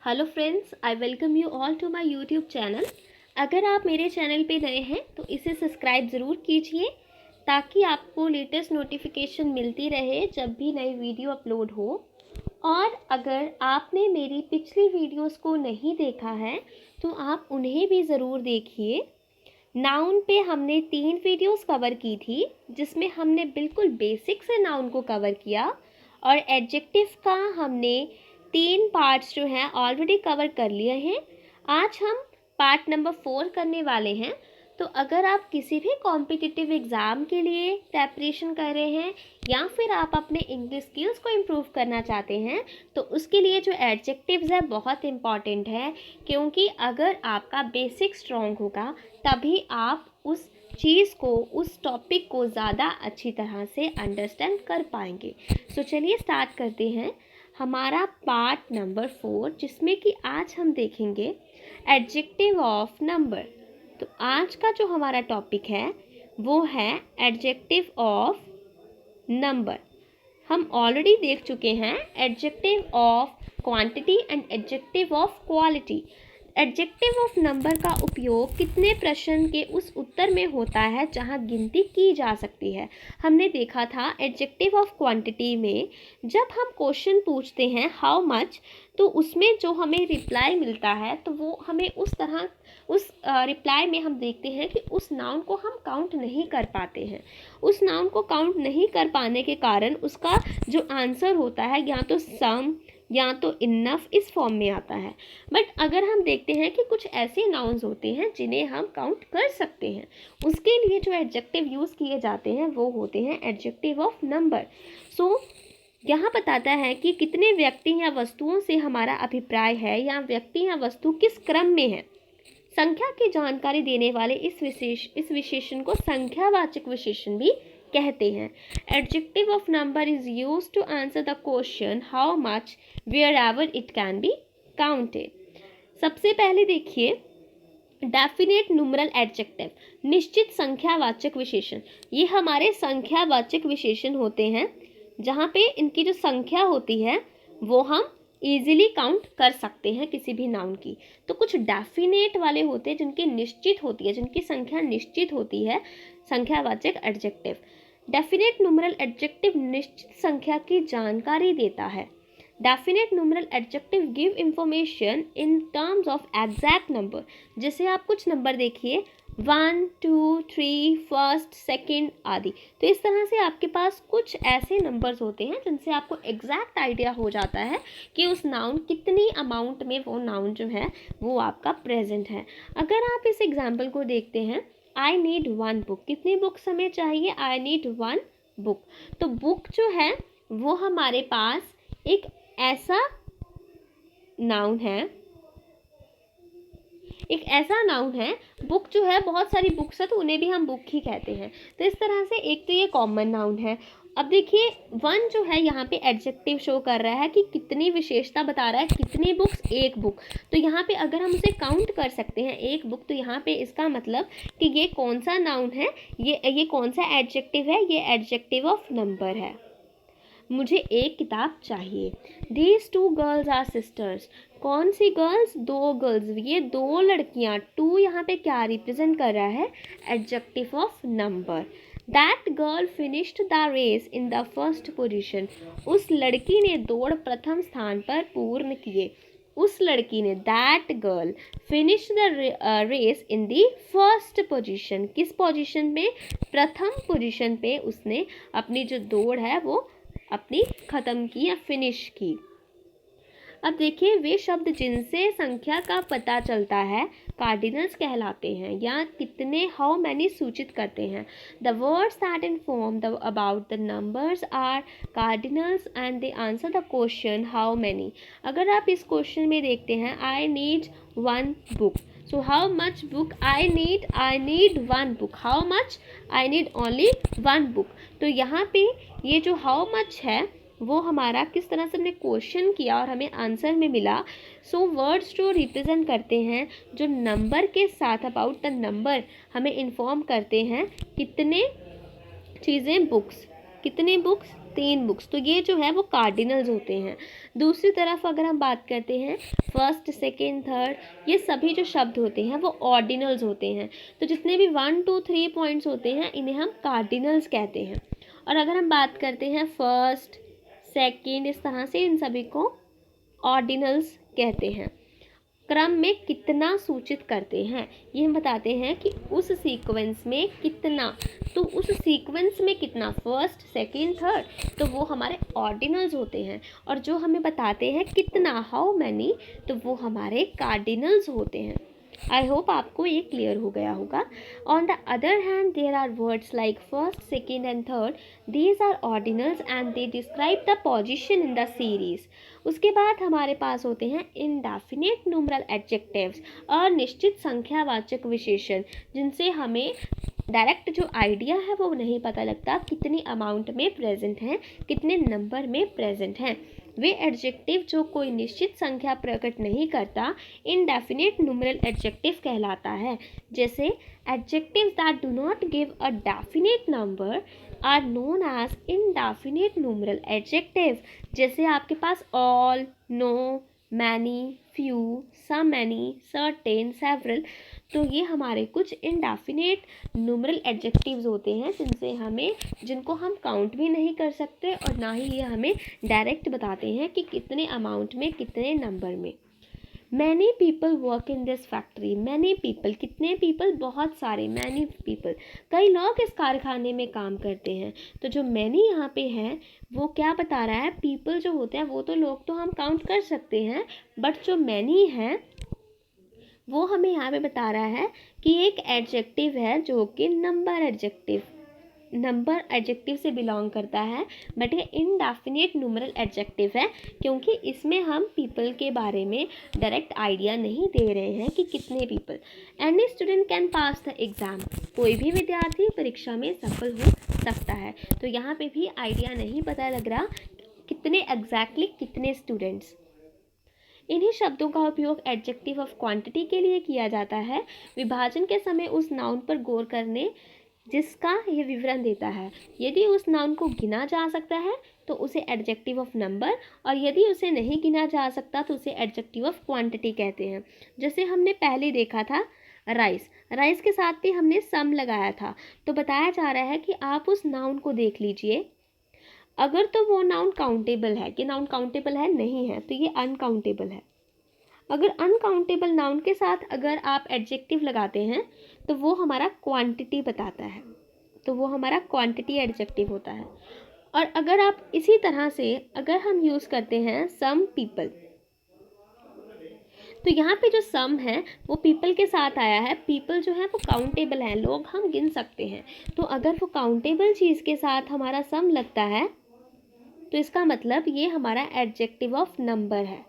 Hello friends, I welcome you all to my YouTube channel. अगर आप मेरे channel पे नए हैं तो इसे सब्सक्राइब ज़रूर कीजिए ताकि आपको लेटेस्ट नोटिफिकेशन मिलती रहे जब भी नई वीडियो अपलोड हो। और अगर आपने मेरी पिछली वीडियोस को नहीं देखा है तो आप उन्हें भी ज़रूर देखिए। नाउन पे हमने 3 वीडियोस कवर की थी जिसमें हमने बिल्कुल बेसिक से नाउन को कवर किया, और एडजेक्टिव का हमने 3 पार्ट्स जो हैं ऑलरेडी कवर कर लिए हैं। आज हम पार्ट नंबर 4 करने वाले हैं। तो अगर आप किसी भी कॉम्पिटिटिव एग्ज़ाम के लिए प्रेपरेशन कर रहे हैं या फिर आप अपने इंग्लिश स्किल्स को इम्प्रूव करना चाहते हैं तो उसके लिए जो एडजेक्टिव्स है बहुत इम्पॉर्टेंट है, क्योंकि अगर आपका बेसिक स्ट्रॉन्ग होगा तभी आप उस चीज़ को, उस टॉपिक को ज़्यादा अच्छी तरह से अंडरस्टैंड कर पाएंगे। सो चलिए स्टार्ट करते हैं हमारा पार्ट नंबर 4, जिसमें कि आज हम देखेंगे एडजेक्टिव ऑफ नंबर। तो आज का जो हमारा टॉपिक है वो है एडजेक्टिव ऑफ नंबर। हम ऑलरेडी देख चुके हैं adjective of quantity and adjective of quality. Adjective of number का उपयोग कितने प्रश्न के उस उत्तर में होता है जहां गिनती की जा सकती है। हमने देखा था एडजेक्टिव ऑफ क्वांटिटी में जब हम क्वेश्चन पूछते हैं हाउ मच, तो उसमें जो हमें रिप्लाई मिलता है तो वो हमें उस रिप्लाई में हम देखते हैं कि उस नाउन को हम काउंट नहीं कर पाते हैं। उस नाउन को काउंट नहीं कर पाने के कारण उसका जो आंसर होता है या तो सम या तो इनफ इस फॉर्म में आता है। बट अगर हम देखते हैं कि कुछ ऐसे नाउन्स होते हैं जिन्हें हम काउंट कर सकते हैं, उसके लिए जो एडजेक्टिव यूज़ किए जाते हैं वो होते हैं एडजेक्टिव ऑफ नंबर। सो यहाँ बताता है कि कितने व्यक्ति या वस्तुओं से हमारा अभिप्राय है या व्यक्ति या वस्तु किस क्रम में है। संख्या की जानकारी देने वाले इस विशेषण को संख्यावाचक विशेषण भी कहते हैं। Adjective of number is use to answer the question how much wherever it can be counted. सबसे पहले देखिए डेफिनेट न्यूमरल एडजेक्टिव, निश्चित संख्यावाचक विशेषण। ये हमारे संख्यावाचक विशेषण होते हैं जहाँ पे इनकी जो संख्या होती है वो हम ईजिली काउंट कर सकते हैं किसी भी नाउन की। तो कुछ डेफिनेट वाले होते हैं जिनकी निश्चित होती है, जिनकी संख्या निश्चित होती है, संख्यावाचक एडजेक्टिव। डेफिनेट न्यूमरल एडजेक्टिव निश्चित संख्या की जानकारी देता है। Definite numeral adjective give information in terms of exact number. जैसे आप कुछ नंबर देखिए 1, 2, 3, फर्स्ट, सेकेंड आदि, तो इस तरह से आपके पास कुछ ऐसे नंबर्स होते हैं जिनसे आपको एग्जैक्ट आइडिया हो जाता है कि उस नाउन कितनी अमाउंट में वो नाउन जो है वो आपका प्रेजेंट है। अगर आप इस एग्जाम्पल को देखते हैं, आई नीड 1 बुक, कितनी बुक्स हमें चाहिए, आई नीड 1 बुक। तो बुक जो है वो हमारे पास एक ऐसा नाउन है, बुक जो है बहुत सारी बुक्स है तो उन्हें भी हम बुक ही कहते हैं। तो इस तरह से एक तो ये कॉमन नाउन है। अब देखिए 1 जो है यहाँ पे एडजेक्टिव शो कर रहा है कि कितनी विशेषता बता रहा है, कितनी बुक्स, 1 बुक। तो यहाँ पे अगर हम उसे काउंट कर सकते हैं 1 बुक, तो यहाँ पे इसका मतलब कि ये कौन सा नाउन है, ये कौन सा एडजेक्टिव है, ये एडजेक्टिव ऑफ नंबर है। मुझे एक किताब चाहिए। These 2 girls are sisters। कौन सी गर्ल्स, 2 गर्ल्स, ये 2 लड़कियां। 2 यहाँ पे क्या रिप्रेजेंट कर रहा है, adjective of number. That girl finished the race in the first position। उस लड़की ने दौड़ प्रथम स्थान पर पूर्ण किए। उस लड़की ने, that girl, finish the race in the first position. किस पोजीशन में, प्रथम पोजीशन पे उसने अपनी जो दौड़ है वो अपनी ख़त्म की या फिनिश की। अब देखिए वे शब्द जिनसे संख्या का पता चलता है कार्डिनल्स कहलाते हैं या कितने, हाउ मैनी सूचित करते हैं। The words that inform about the numbers are cardinals and they answer the question how many. अगर आप इस क्वेश्चन में देखते हैं I need 1 book, so how much book, I need 1 book, how much, I need only 1 book. तो यहाँ पे ये जो हाउ मच है वो हमारा किस तरह से हमने क्वेश्चन किया और हमें आंसर में मिला। सो वर्ड्स जो रिप्रेजेंट करते हैं, जो नंबर के साथ अबाउट द नंबर हमें इन्फॉर्म करते हैं कितने चीज़ें, बुक्स, कितने बुक्स, 3 बुक्स, तो ये जो है वो कार्डिनल्स होते हैं। दूसरी तरफ अगर हम बात करते हैं फर्स्ट, सेकेंड, थर्ड, ये सभी जो शब्द होते हैं वो ऑर्डिनल्स होते हैं। तो जितने भी 1 2 3 पॉइंट्स होते हैं इन्हें हम कार्डिनल्स कहते हैं। और अगर हम बात करते हैं फर्स्ट, सेकेंड, इस तरह से इन सभी को ऑर्डिनल्स कहते हैं। क्रम में कितना सूचित करते हैं, ये हम बताते हैं कि उस सीक्वेंस में कितना, तो उस सीक्वेंस में कितना, फर्स्ट, सेकेंड, थर्ड, तो वो हमारे ऑर्डिनल्स होते हैं। और जो हमें बताते हैं कितना, हाउ मैनी, तो वो हमारे कार्डिनल्स होते हैं। आई होप आपको ये क्लियर हो गया होगा। On the other hand there are words like first, second and third, these are ordinals and they describe the position in the series. उसके बाद हमारे पास होते हैं इंडेफिनिट न्यूमरल एडजेक्टिव्स, अनिश्चित संख्यावाचक विशेषण, जिनसे हमें डायरेक्ट जो आइडिया है वो नहीं पता लगता कितनी अमाउंट में प्रेजेंट हैं, कितने नंबर में प्रेजेंट हैं। वे एडजेक्टिव जो कोई निश्चित संख्या प्रकट नहीं करता इनडेफिनिट न्यूमरल एडजेक्टिव कहलाता है। जैसे adjectives that do not give a definite number are known as indefinite numeral adjective. जैसे आपके पास all, no, many, few, some many, certain, several, तो ये हमारे कुछ इनडेफिनिट न्यूमरल एडजेक्टिव्स होते हैं जिनको हम काउंट भी नहीं कर सकते और ना ही ये हमें डायरेक्ट बताते हैं कि कितने अमाउंट में, कितने नंबर में। Many people work in this factory, many people, कितने पीपल, बहुत सारे, मैनी पीपल, कई लोग इस कारखाने में काम करते हैं। तो जो मैनी यहाँ पे है वो क्या बता रहा है, पीपल जो होते हैं वो तो लोग तो हम काउंट कर सकते हैं, बट जो मैनी है वो हमें यहाँ पे बता रहा है कि एक एडजेक्टिव है जो कि नंबर एडजेक्टिव से बिलोंग करता है, बट ये इनडेफिनिट न्यूमरल एडजेक्टिव है क्योंकि इसमें हम पीपल के बारे में डायरेक्ट आइडिया नहीं दे रहे हैं कि कितने people. Any student can pass the exam, कोई भी विद्यार्थी परीक्षा में सफल हो सकता है। तो यहाँ पे भी आइडिया नहीं पता लग रहा कितने एग्जैक्टली कितने स्टूडेंट्स। इन्हीं शब्दों का उपयोग एडजेक्टिव ऑफ क्वांटिटी के लिए किया जाता है, विभाजन के समय उस नाउन पर गौर करने जिसका ये विवरण देता है। यदि उस नाउन को गिना जा सकता है तो उसे एडजेक्टिव ऑफ नंबर, और यदि उसे नहीं गिना जा सकता तो उसे एडजेक्टिव ऑफ क्वांटिटी कहते हैं। जैसे हमने पहले देखा था राइस के साथ भी हमने सम लगाया था, तो बताया जा रहा है कि आप उस नाउन को देख लीजिए, अगर तो वो नाउन काउंटेबल है, कि नाउन काउंटेबल है, नहीं है तो ये अनकाउंटेबल है। अगर अनकाउंटेबल नाउन के साथ अगर आप एडजेक्टिव लगाते हैं तो वो हमारा क्वांटिटी बताता है, तो वो हमारा क्वांटिटी एडजेक्टिव होता है। और अगर आप इसी तरह से अगर हम यूज़ करते हैं सम पीपल, तो यहाँ पे जो सम है वो पीपल के साथ आया है। पीपल जो है वो काउंटेबल है, लोग हम गिन सकते हैं। तो अगर वो काउंटेबल चीज़ के साथ हमारा सम लगता है तो इसका मतलब ये हमारा एडजेक्टिव ऑफ नंबर है।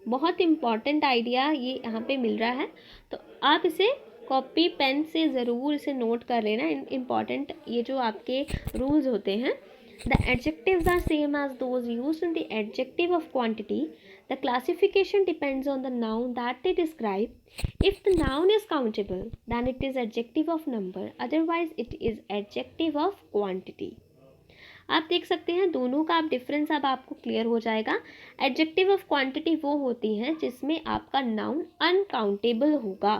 बहुत इम्पॉर्टेंट आइडिया ये यहाँ पे मिल रहा है, तो आप इसे कॉपी पेन से ज़रूर इसे नोट कर लेना। इम्पॉर्टेंट ये जो आपके रूल्स होते हैं, the adjectives are same as those used in the adjective of quantity, the classification depends on the noun that they describe. If the noun is countable then it is adjective of number, otherwise it is adjective of quantity. आप देख सकते हैं दोनों का आप difference अब आपको clear हो जाएगा। एडजेक्टिव ऑफ क्वांटिटी वो होती हैं जिसमें आपका नाउन अनकाउंटेबल होगा।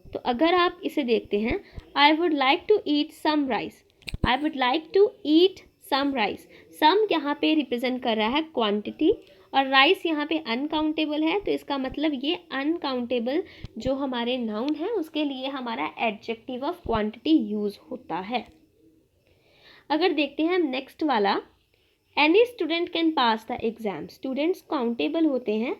तो अगर आप इसे देखते हैं, I would like to eat some rice, I would like to eat some rice, some यहाँ पे रिप्रेजेंट कर रहा है क्वांटिटी और राइस यहाँ पे अनकाउंटेबल है, तो इसका मतलब ये अनकाउंटेबल जो हमारे नाउन है उसके लिए हमारा एडजेक्टिव ऑफ क्वांटिटी यूज़ होता है। अगर देखते हैं हम नेक्स्ट वाला, any student can pass the exam, students countable होते हैं,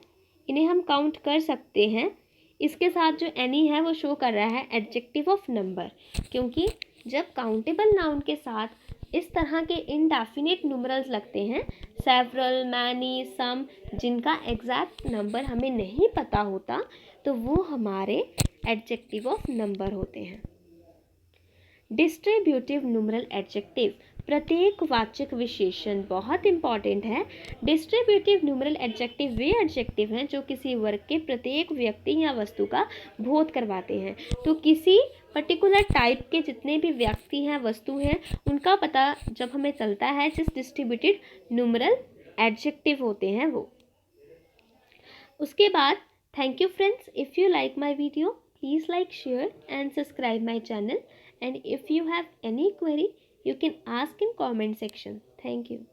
इन्हें हम काउंट कर सकते हैं। इसके साथ जो एनी है वो शो कर रहा है एडजेक्टिव ऑफ नंबर, क्योंकि जब काउंटेबल नाउन के साथ इस तरह के इनडेफिनिट न्यूमरल्स लगते हैं, सेवरल, मैनी, सम, जिनका एग्जैक्ट नंबर हमें नहीं पता होता, तो वो हमारे एडजेक्टिव ऑफ नंबर होते हैं। डिस्ट्रीब्यूटिव न्यूमरल एडजेक्टिव, प्रत्येक वाचक विशेषण, बहुत इंपॉर्टेंट है। डिस्ट्रीब्यूटिव न्यूमरल एडजेक्टिव वे एडजेक्टिव हैं जो किसी वर्ग के प्रत्येक व्यक्ति या वस्तु का बोध करवाते हैं। तो किसी पर्टिकुलर टाइप के जितने भी व्यक्ति हैं, वस्तु हैं, उनका पता जब हमें चलता है जिस डिस्ट्रीब्यूटेड न्यूमरल एडजेक्टिव होते हैं वो। उसके बाद thank you friends, if you like my video please like, share and subscribe my channel, and if you have any query you can ask in comment section. Thank you.